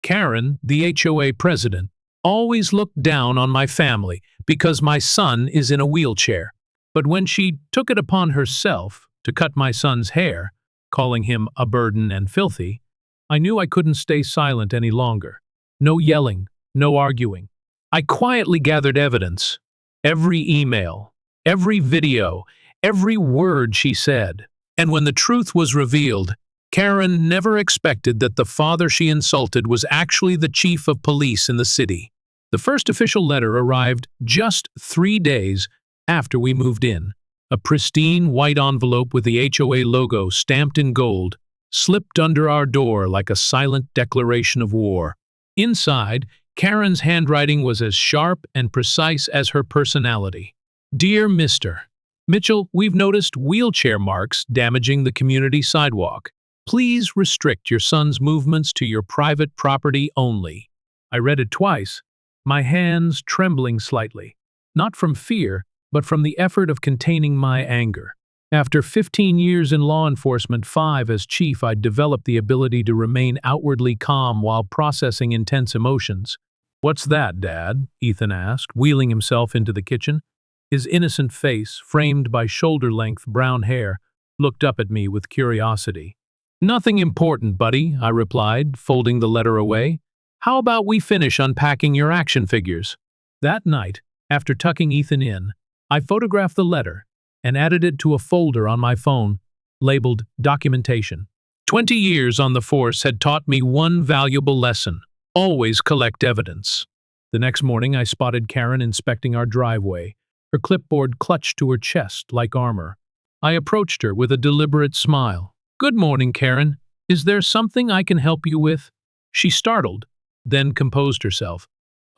Karen, the HOA president, always looked down on my family because my son is in a wheelchair. But when she took it upon herself to cut my son's hair, calling him a burden and filthy, I knew I couldn't stay silent any longer. No yelling, no arguing. I quietly gathered evidence. Every email, every video, every word she said. And when the truth was revealed, Karen never expected that the father she insulted was actually the chief of police in the city. The first official letter arrived just 3 days after we moved in. A pristine white envelope with the HOA logo stamped in gold slipped under our door like a silent declaration of war. Inside, Karen's handwriting was as sharp and precise as her personality. Dear Mr. Mitchell, we've noticed wheelchair marks damaging the community sidewalk. Please restrict your son's movements to your private property only. I read it twice, my hands trembling slightly, not from fear, but from the effort of containing my anger. After 15 years in law enforcement, 5 as chief, I'd developed the ability to remain outwardly calm while processing intense emotions. "What's that, Dad?" Ethan asked, wheeling himself into the kitchen. His innocent face, framed by shoulder-length brown hair, looked up at me with curiosity. "Nothing important, buddy," I replied, folding the letter away. "How about we finish unpacking your action figures?" That night, after tucking Ethan in, I photographed the letter and added it to a folder on my phone, labeled Documentation. 20 years on the force had taught me one valuable lesson: always collect evidence. The next morning, I spotted Karen inspecting our driveway, her clipboard clutched to her chest like armor. I approached her with a deliberate smile. "Good morning, Karen. Is there something I can help you with?" She startled, then composed herself.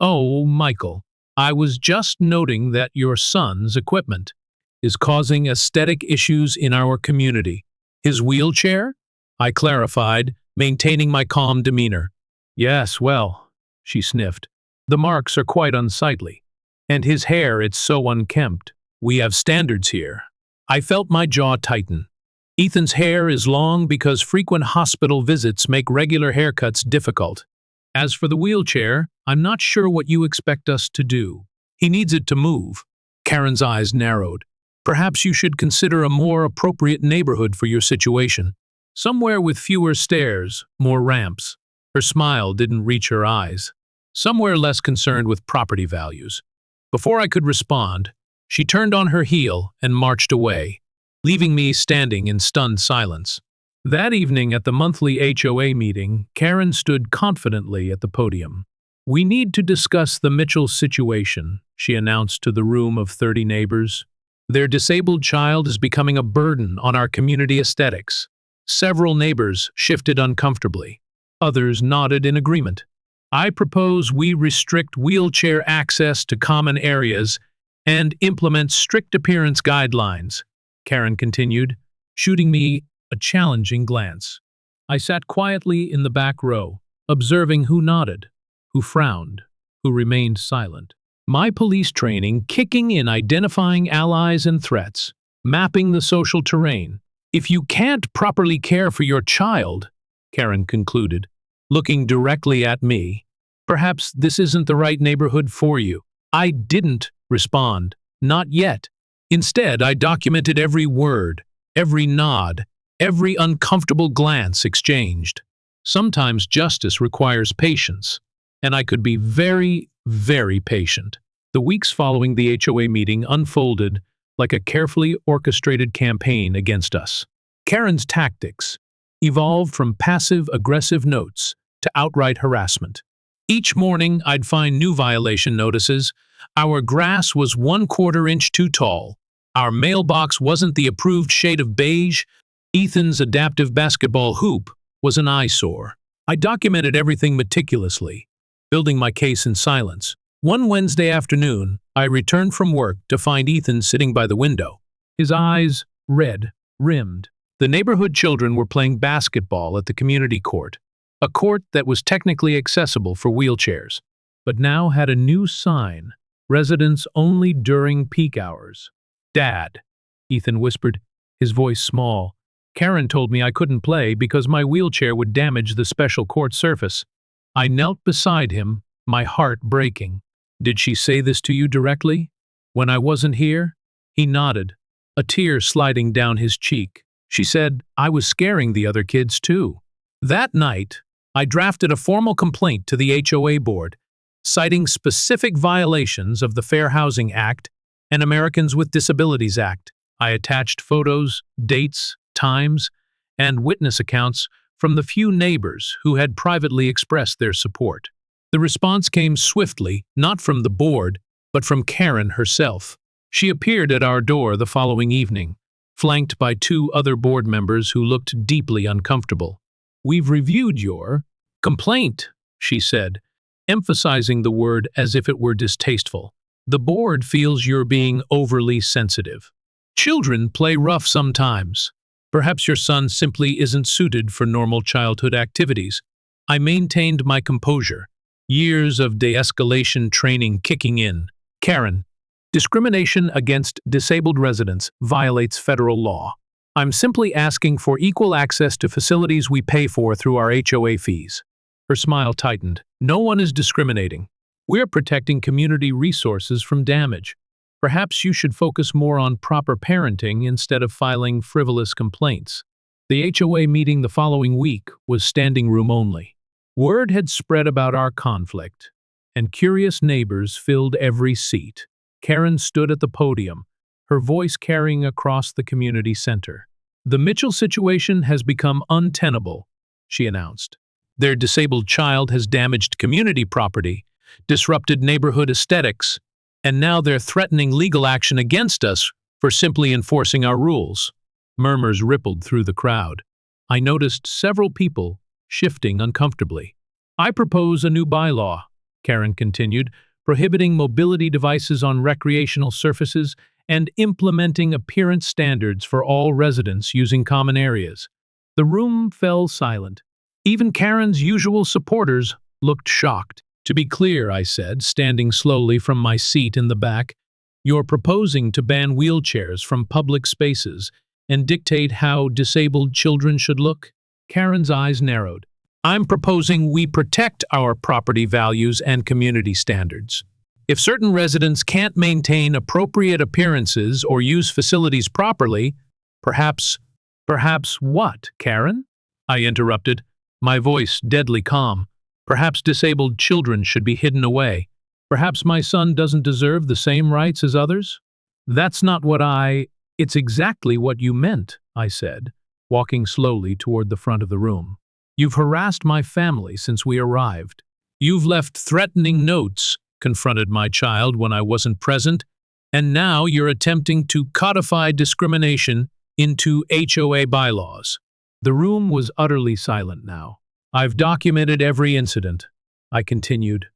"Oh, Michael, I was just noting that your son's equipment is causing aesthetic issues in our community. His wheelchair?" I clarified, maintaining my calm demeanor. "Yes, well," she sniffed. "The marks are quite unsightly. And his hair, it's so unkempt. We have standards here." I felt my jaw tighten. Ethan's hair is long because frequent hospital visits make regular haircuts difficult. As for the wheelchair, I'm not sure what you expect us to do. He needs it to move. Karen's eyes narrowed. "Perhaps you should consider a more appropriate neighborhood for your situation. Somewhere with fewer stairs, more ramps." Her smile didn't reach her eyes. "Somewhere less concerned with property values." Before I could respond, she turned on her heel and marched away, leaving me standing in stunned silence. That evening at the monthly HOA meeting, Karen stood confidently at the podium. "We need to discuss the Mitchell situation," she announced to the room of 30 neighbors. "Their disabled child is becoming a burden on our community aesthetics." Several neighbors shifted uncomfortably. Others nodded in agreement. "I propose we restrict wheelchair access to common areas and implement strict appearance guidelines," Karen continued, shooting me a challenging glance. I sat quietly in the back row, observing who nodded, who frowned, who remained silent. My police training kicking in, identifying allies and threats, mapping the social terrain. "If you can't properly care for your child," Karen concluded, looking directly at me, "perhaps this isn't the right neighborhood for you." I didn't respond. Not yet. Instead, I documented every word, every nod, every uncomfortable glance exchanged. Sometimes justice requires patience, and I could be very, very patient. The weeks following the HOA meeting unfolded like a carefully orchestrated campaign against us. Karen's tactics evolved from passive-aggressive notes to outright harassment. Each morning, I'd find new violation notices. Our grass was 1/4 inch too tall. Our mailbox wasn't the approved shade of beige. Ethan's adaptive basketball hoop was an eyesore. I documented everything meticulously, building my case in silence. One Wednesday afternoon, I returned from work to find Ethan sitting by the window, his eyes red-rimmed. The neighborhood children were playing basketball at the community court, a court that was technically accessible for wheelchairs, but now had a new sign: residents only during peak hours. "Dad," Ethan whispered, his voice small. "Karen told me I couldn't play because my wheelchair would damage the special court surface." I knelt beside him, my heart breaking. Did she say this to you directly? When I wasn't here? He nodded, a tear sliding down his cheek. She said, I was scaring the other kids too. That night, I drafted a formal complaint to the HOA board, citing specific violations of the Fair Housing Act and Americans with Disabilities Act. I attached photos, dates, times, and witness accounts from the few neighbors who had privately expressed their support. The response came swiftly, not from the board, but from Karen herself. She appeared at our door the following evening, flanked by 2 other board members who looked deeply uncomfortable. We've reviewed your complaint, she said, emphasizing the word as if it were distasteful. The board feels you're being overly sensitive. Children play rough sometimes. Perhaps your son simply isn't suited for normal childhood activities. I maintained my composure, years of de-escalation training kicking in. Karen, discrimination against disabled residents violates federal law. I'm simply asking for equal access to facilities we pay for through our HOA fees. Her smile tightened. No one is discriminating. We're protecting community resources from damage. Perhaps you should focus more on proper parenting instead of filing frivolous complaints. The HOA meeting the following week was standing room only. Word had spread about our conflict, and curious neighbors filled every seat. Karen stood at the podium, her voice carrying across the community center. The Mitchell situation has become untenable, she announced. Their disabled child has damaged community property, disrupted neighborhood aesthetics, and now they're threatening legal action against us for simply enforcing our rules. Murmurs rippled through the crowd. I noticed several people shifting uncomfortably. I propose a new bylaw, Karen continued, prohibiting mobility devices on recreational surfaces and implementing appearance standards for all residents using common areas. The room fell silent. Even Karen's usual supporters looked shocked. To be clear, I said, standing slowly from my seat in the back, you're proposing to ban wheelchairs from public spaces and dictate how disabled children should look? Karen's eyes narrowed. I'm proposing we protect our property values and community standards. If certain residents can't maintain appropriate appearances or use facilities properly, perhaps what, Karen? I interrupted, my voice deadly calm. Perhaps disabled children should be hidden away. Perhaps my son doesn't deserve the same rights as others? That's not what It's exactly what you meant, I said, walking slowly toward the front of the room. You've harassed my family since we arrived. You've left threatening notes, confronted my child when I wasn't present, and now you're attempting to codify discrimination into HOA bylaws. The room was utterly silent now. I've documented every incident, I continued.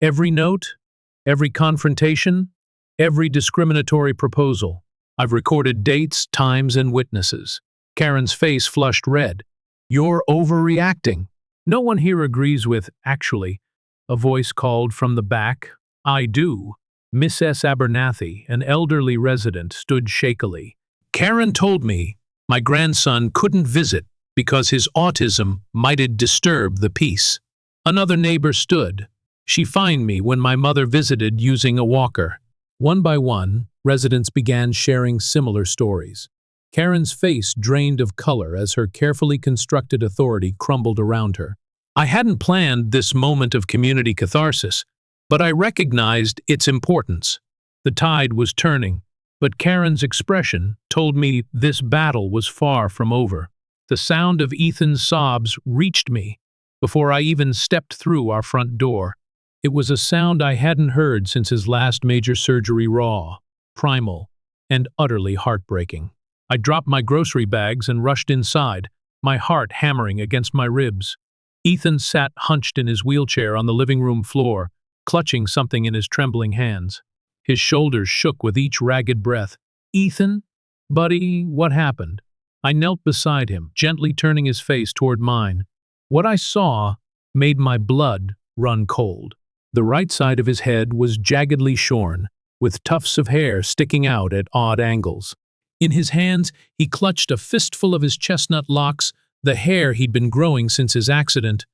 Every note, every confrontation, every discriminatory proposal. I've recorded dates, times, and witnesses. Karen's face flushed red. You're overreacting. No one here agrees with, actually. A voice called from the back. I do. Miss S. Abernathy, an elderly resident, stood shakily. Karen told me my grandson couldn't visit because his autism might'd disturb the peace. Another neighbor stood. She fined me when my mother visited using a walker. One by one, residents began sharing similar stories. Karen's face drained of color as her carefully constructed authority crumbled around her. I hadn't planned this moment of community catharsis, but I recognized its importance. The tide was turning, but Karen's expression told me this battle was far from over. The sound of Ethan's sobs reached me before I even stepped through our front door. It was a sound I hadn't heard since his last major surgery, raw, primal, and utterly heartbreaking. I dropped my grocery bags and rushed inside, my heart hammering against my ribs. Ethan sat hunched in his wheelchair on the living room floor, clutching something in his trembling hands. His shoulders shook with each ragged breath. Ethan? Buddy, what happened? I knelt beside him, gently turning his face toward mine. What I saw made my blood run cold. The right side of his head was jaggedly shorn, with tufts of hair sticking out at odd angles. In his hands, he clutched a fistful of his chestnut locks, the hair he'd been growing since his accident.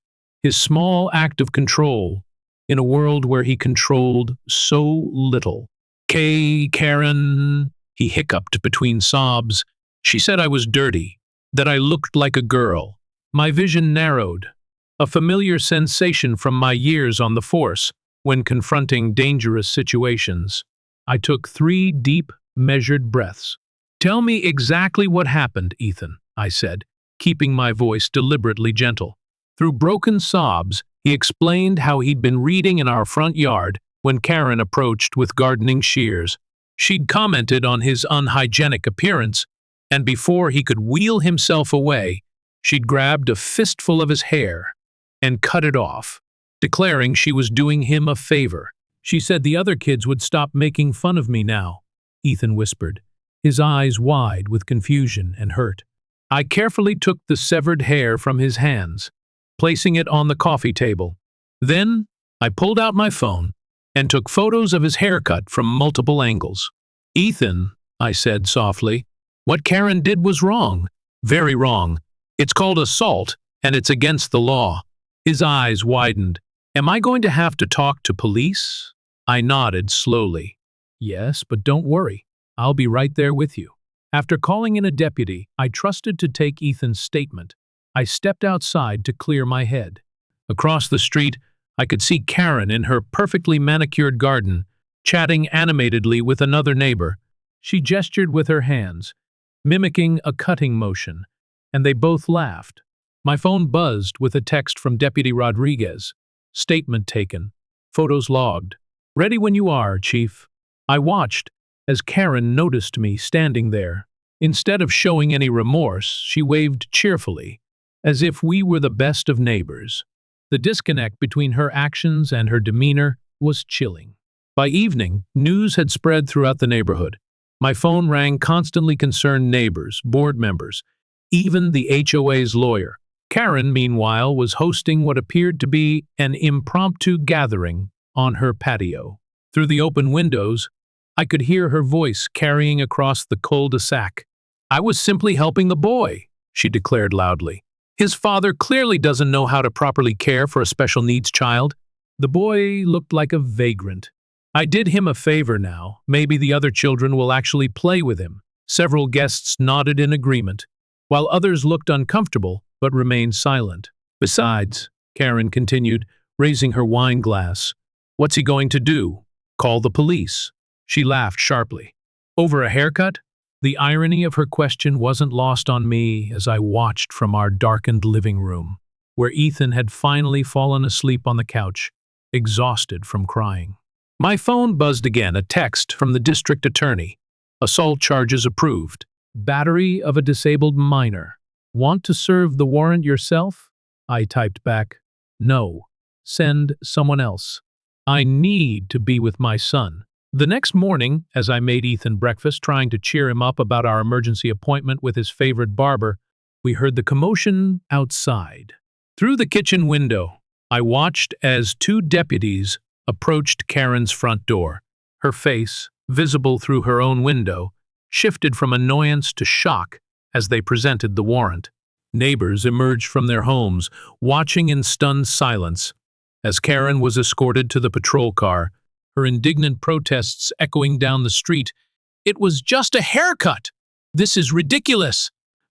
his small act of control in a world where he controlled so little. Karen, he hiccuped between sobs. She said I was dirty, that I looked like a girl. My vision narrowed, a familiar sensation from my years on the force when confronting dangerous situations. I took 3 deep, measured breaths. Tell me exactly what happened, Ethan, I said, keeping my voice deliberately gentle. Through broken sobs, he explained how he'd been reading in our front yard when Karen approached with gardening shears. She'd commented on his unhygienic appearance, and before he could wheel himself away, she'd grabbed a fistful of his hair and cut it off, declaring she was doing him a favor. She said the other kids would stop making fun of me now, Ethan whispered, his eyes wide with confusion and hurt. I carefully took the severed hair from his hands, placing it on the coffee table. Then I pulled out my phone and took photos of his haircut from multiple angles. Ethan, I said softly, what Karen did was wrong, very wrong. It's called assault, and it's against the law. His eyes widened. Am I going to have to talk to police? I nodded slowly. Yes, but don't worry. I'll be right there with you. After calling in a deputy, I trusted to take Ethan's statement. I stepped outside to clear my head. Across the street, I could see Karen in her perfectly manicured garden, chatting animatedly with another neighbor. She gestured with her hands, mimicking a cutting motion, and they both laughed. My phone buzzed with a text from Deputy Rodriguez. Statement taken. Photos logged. Ready when you are, Chief. I watched as Karen noticed me standing there. Instead of showing any remorse, she waved cheerfully, as if we were the best of neighbors. The disconnect between her actions and her demeanor was chilling. By evening, news had spread throughout the neighborhood. My phone rang constantly concerned neighbors, board members, even the HOA's lawyer. Karen, meanwhile, was hosting what appeared to be an impromptu gathering on her patio. Through the open windows, I could hear her voice carrying across the cul-de-sac. I was simply helping the boy, she declared loudly. His father clearly doesn't know how to properly care for a special needs child. The boy looked like a vagrant. I did him a favor now. Maybe the other children will actually play with him. Several guests nodded in agreement, while others looked uncomfortable but remained silent. Besides, Karen continued, raising her wine glass, what's he going to do? Call the police? She laughed sharply. Over a haircut? The irony of her question wasn't lost on me as I watched from our darkened living room, where Ethan had finally fallen asleep on the couch, exhausted from crying. My phone buzzed again, a text from the district attorney. Assault charges approved. Battery of a disabled minor. Want to serve the warrant yourself? I typed back, no. Send someone else. I need to be with my son. The next morning, as I made Ethan breakfast, trying to cheer him up about our emergency appointment with his favorite barber, we heard the commotion outside. Through the kitchen window, I watched as 2 deputies approached Karen's front door. Her face, visible through her own window, shifted from annoyance to shock as they presented the warrant. Neighbors emerged from their homes, watching in stunned silence. As Karen was escorted to the patrol car, her indignant protests echoing down the street, "It was just a haircut! This is ridiculous!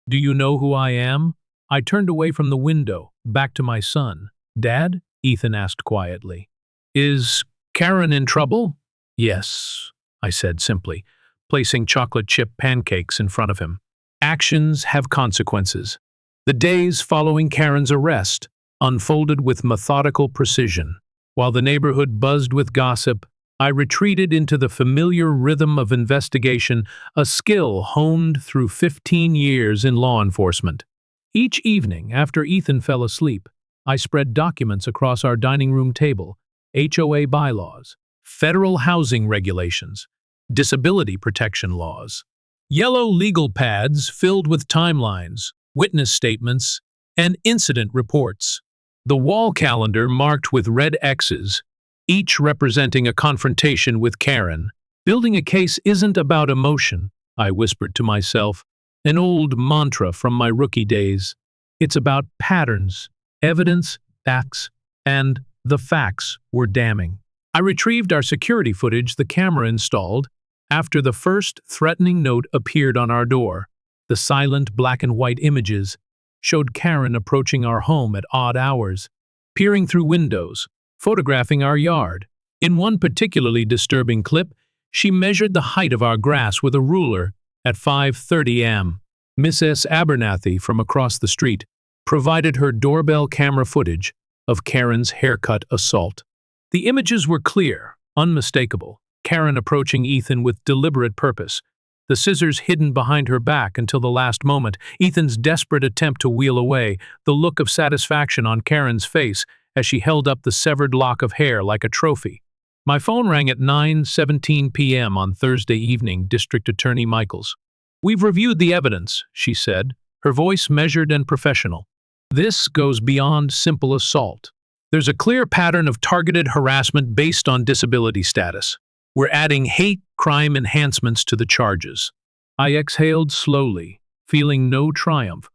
Do you know who I am?" I turned away from the window, back to my son. "Dad?" Ethan asked quietly. "Is Karen in trouble?" "Yes," I said simply, placing chocolate chip pancakes in front of him. Actions have consequences. The days following Karen's arrest unfolded with methodical precision. While the neighborhood buzzed with gossip, I retreated into the familiar rhythm of investigation, a skill honed through 15 years in law enforcement. Each evening, after Ethan fell asleep, I spread documents across our dining room table, HOA bylaws, federal housing regulations, disability protection laws, yellow legal pads filled with timelines, witness statements, and incident reports. The wall calendar marked with red X's, each representing a confrontation with Karen. Building a case isn't about emotion, I whispered to myself, an old mantra from my rookie days. It's about patterns, evidence, facts, and the facts were damning. I retrieved our security footage the camera installed after the first threatening note appeared on our door. The silent black and white images showed Karen approaching our home at odd hours, peering through windows, photographing our yard. In one particularly disturbing clip, she measured the height of our grass with a ruler at 5:30 am. Mrs. Abernathy from across the street provided her doorbell camera footage of Karen's haircut assault. The images were clear, unmistakable. Karen approaching Ethan with deliberate purpose, the scissors hidden behind her back until the last moment, Ethan's desperate attempt to wheel away, the look of satisfaction on Karen's face as she held up the severed lock of hair like a trophy. My phone rang at 9:17 p.m. on Thursday evening, District Attorney Michaels. "We've reviewed the evidence," she said, her voice measured and professional. "This goes beyond simple assault. There's a clear pattern of targeted harassment based on disability status. We're adding hate crime enhancements to the charges." I exhaled slowly, feeling no triumph,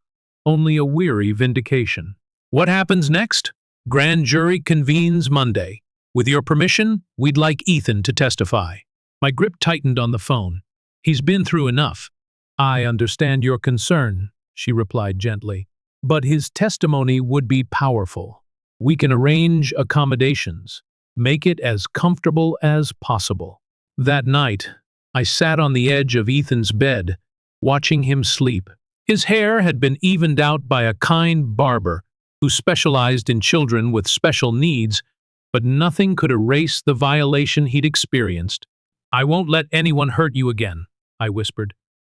only a weary vindication. "What happens next?" "Grand jury convenes Monday. With your permission, we'd like Ethan to testify." My grip tightened on the phone. "He's been through enough." "I understand your concern," she replied gently, "but his testimony would be powerful. We can arrange accommodations, make it as comfortable as possible." That night, I sat on the edge of Ethan's bed, watching him sleep. His hair had been evened out by a kind barber who specialized in children with special needs, but nothing could erase the violation he'd experienced. "I won't let anyone hurt you again," I whispered,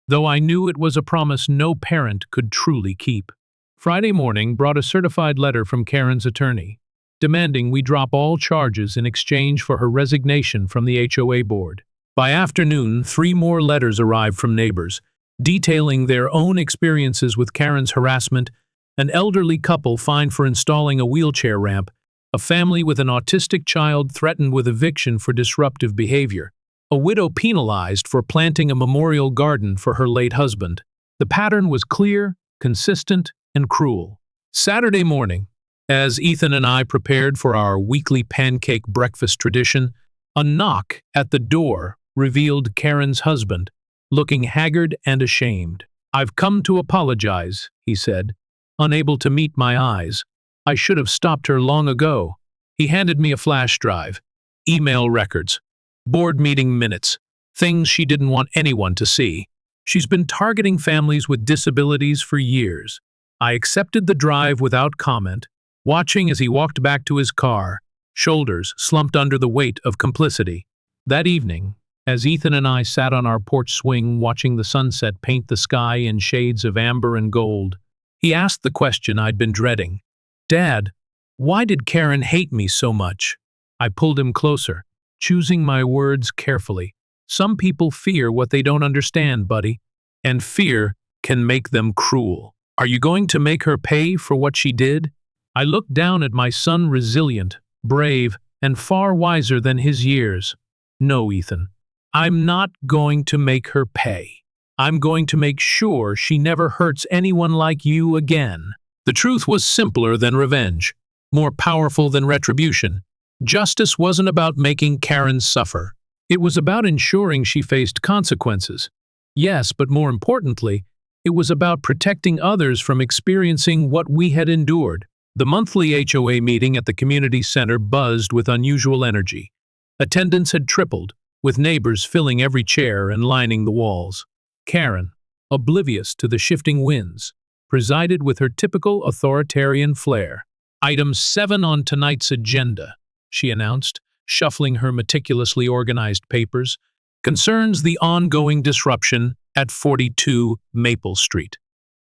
though I knew it was a promise no parent could truly keep. Friday morning brought a certified letter from Karen's attorney, demanding we drop all charges in exchange for her resignation from the HOA board. By afternoon, 3 more letters arrived from neighbors, detailing their own experiences with Karen's harassment, an elderly couple fined for installing a wheelchair ramp, a family with an autistic child threatened with eviction for disruptive behavior, a widow penalized for planting a memorial garden for her late husband. The pattern was clear, consistent, and cruel. Saturday morning, as Ethan and I prepared for our weekly pancake breakfast tradition, a knock at the door revealed Karen's husband, looking haggard and ashamed. "I've come to apologize," he said, unable to meet my eyes. "I should have stopped her long ago." He handed me a flash drive, email records, board meeting minutes, things she didn't want anyone to see. She's been targeting families with disabilities for years. I accepted the drive without comment, watching as he walked back to his car, shoulders slumped under the weight of complicity. That evening, as Ethan and I sat on our porch swing watching the sunset paint the sky in shades of amber and gold, he asked the question I'd been dreading. "Dad, why did Karen hate me so much?" I pulled him closer, choosing my words carefully. "Some people fear what they don't understand, buddy, and fear can make them cruel. Are you going to make her pay for what she did?" I looked down at my son, resilient, brave, and far wiser than his years. "No, Ethan, I'm not going to make her pay. I'm going to make sure she never hurts anyone like you again." The truth was simpler than revenge, more powerful than retribution. Justice wasn't about making Karen suffer. It was about ensuring she faced consequences. Yes, but more importantly, it was about protecting others from experiencing what we had endured. The monthly HOA meeting at the community center buzzed with unusual energy. Attendance had tripled, with neighbors filling every chair and lining the walls. Karen, oblivious to the shifting winds, presided with her typical authoritarian flair. "Item 7 on tonight's agenda," she announced, shuffling her meticulously organized papers, "concerns the ongoing disruption at 42 Maple Street.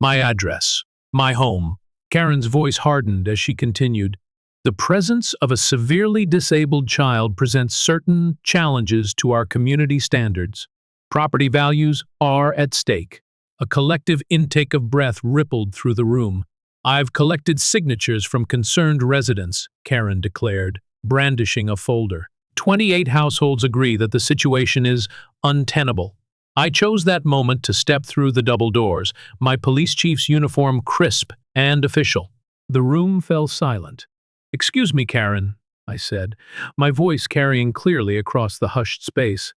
My address, my home." Karen's voice hardened as she continued, "The presence of a severely disabled child presents certain challenges to our community standards. Property values are at stake." A collective intake of breath rippled through the room. "I've collected signatures from concerned residents," Karen declared, brandishing a folder. 28 households agree that the situation is untenable. I chose that moment to step through the double doors, my police chief's uniform crisp and official. The room fell silent. "Excuse me, Karen," I said, my voice carrying clearly across the hushed space.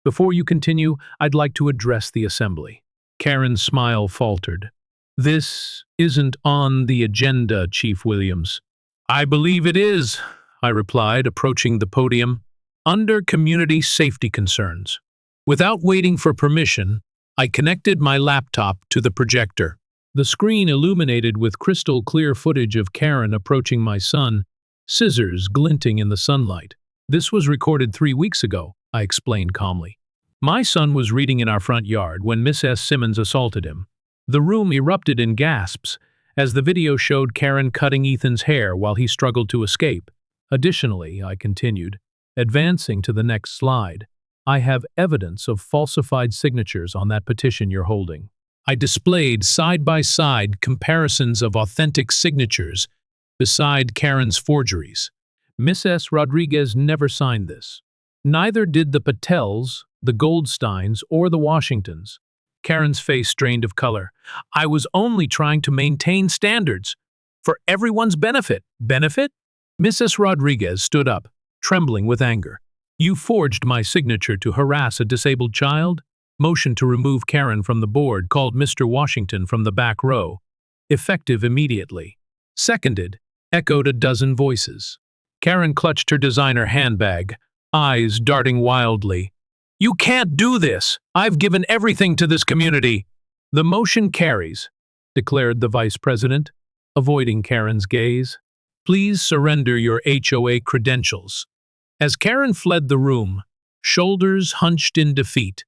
"Before you continue, I'd like to address the assembly." Karen's smile faltered. "This isn't on the agenda, Chief Williams." "I believe it is," I replied, approaching the podium, "under community safety concerns." Without waiting for permission, I connected my laptop to the projector. The screen illuminated with crystal clear footage of Karen approaching my son, scissors glinting in the sunlight. "This was recorded 3 weeks ago," I explained calmly. "My son was reading in our front yard when Miss S. Simmons assaulted him." The room erupted in gasps as the video showed Karen cutting Ethan's hair while he struggled to escape. "Additionally," I continued, advancing to the next slide, "I have evidence of falsified signatures on that petition you're holding." I displayed side-by-side comparisons of authentic signatures beside Karen's forgeries. Miss S. Rodriguez never signed this. Neither did the Patels, the Goldsteins, or the Washingtons. Karen's face drained of color. "I was only trying to maintain standards. For everyone's benefit." "Benefit?" Mrs. Rodriguez stood up, trembling with anger. "You forged my signature to harass a disabled child?" Motion to remove Karen from the board, called Mr. Washington from the back row. "Effective immediately." "Seconded," echoed a dozen voices. Karen clutched her designer handbag, eyes darting wildly. "You can't do this! I've given everything to this community!" "The motion carries," declared the vice president, avoiding Karen's gaze. "Please surrender your HOA credentials." As Karen fled the room, shoulders hunched in defeat,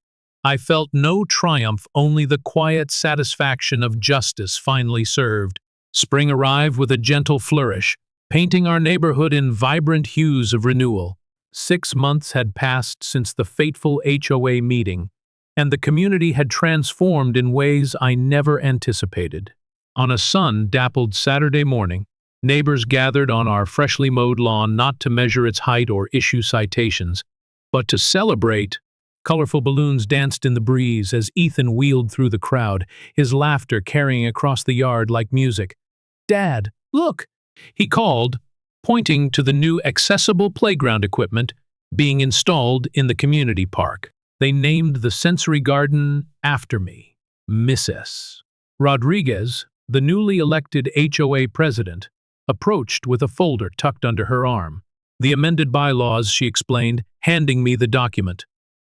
I felt no triumph, only the quiet satisfaction of justice finally served. Spring arrived with a gentle flourish, painting our neighborhood in vibrant hues of renewal. 6 months had passed since the fateful HOA meeting, and the community had transformed in ways I never anticipated. On a sun-dappled Saturday morning, neighbors gathered on our freshly mowed lawn not to measure its height or issue citations, but to celebrate. Colorful balloons danced in the breeze as Ethan wheeled through the crowd, his laughter carrying across the yard like music. "Dad, look!" he called, pointing to the new accessible playground equipment being installed in the community park. They named the sensory garden after me, Mrs. Rodriguez, the newly elected HOA president, approached with a folder tucked under her arm. "The amended bylaws," she explained, handing me the document.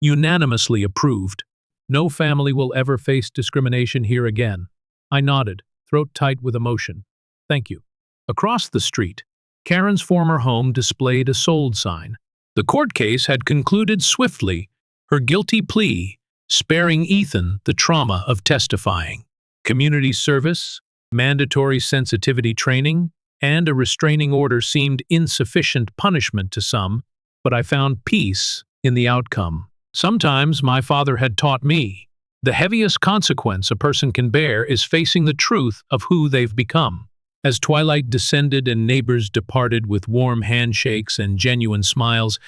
"Unanimously approved. No family will ever face discrimination here again." I nodded, throat tight with emotion. "Thank you." Across the street, Karen's former home displayed a sold sign. The court case had concluded swiftly, her guilty plea sparing Ethan the trauma of testifying. Community service, mandatory sensitivity training, and a restraining order seemed insufficient punishment to some, but I found peace in the outcome. Sometimes my father had taught me, the heaviest consequence a person can bear is facing the truth of who they've become. As twilight descended and neighbors departed with warm handshakes and genuine smiles,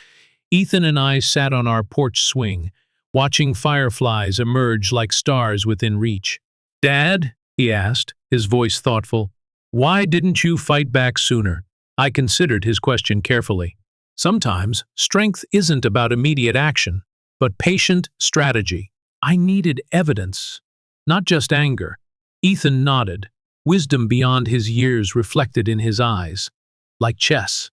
Ethan and I sat on our porch swing, watching fireflies emerge like stars within reach. "Dad," he asked, his voice thoughtful, "why didn't you fight back sooner?" I considered his question carefully. Sometimes, strength isn't about immediate action, but patient strategy. I needed evidence, not just anger. Ethan nodded, wisdom beyond his years reflected in his eyes. "Like chess."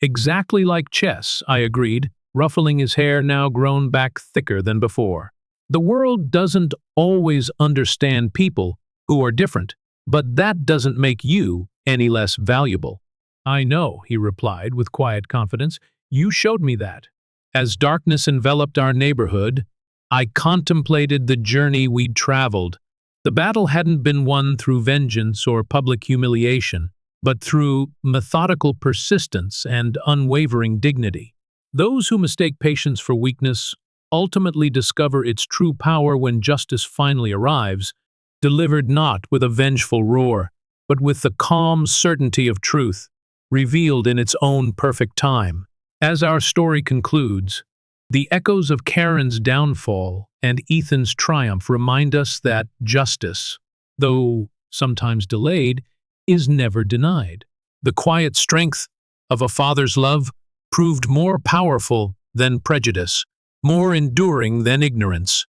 "Exactly like chess," I agreed, ruffling his hair now grown back thicker than before. "The world doesn't always understand people who are different, but that doesn't make you any less valuable." "I know," he replied with quiet confidence. "You showed me that." As darkness enveloped our neighborhood, I contemplated the journey we'd traveled. The battle hadn't been won through vengeance or public humiliation, but through methodical persistence and unwavering dignity. Those who mistake patience for weakness ultimately discover its true power when justice finally arrives, delivered not with a vengeful roar, but with the calm certainty of truth, revealed in its own perfect time. As our story concludes, the echoes of Karen's downfall and Ethan's triumph remind us that justice, though sometimes delayed, is never denied. The quiet strength of a father's love proved more powerful than prejudice, more enduring than ignorance.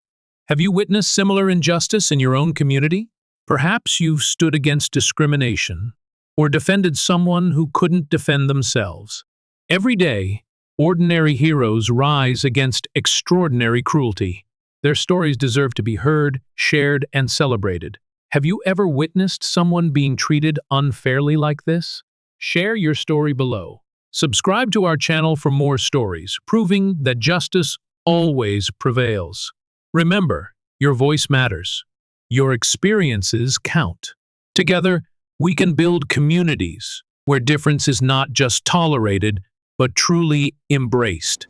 Have you witnessed similar injustice in your own community? Perhaps you've stood against discrimination or defended someone who couldn't defend themselves. Every day, ordinary heroes rise against extraordinary cruelty. Their stories deserve to be heard, shared, and celebrated. Have you ever witnessed someone being treated unfairly like this? Share your story below. Subscribe to our channel for more stories, proving that justice always prevails. Remember, your voice matters. Your experiences count. Together, we can build communities where difference is not just tolerated, but truly embraced.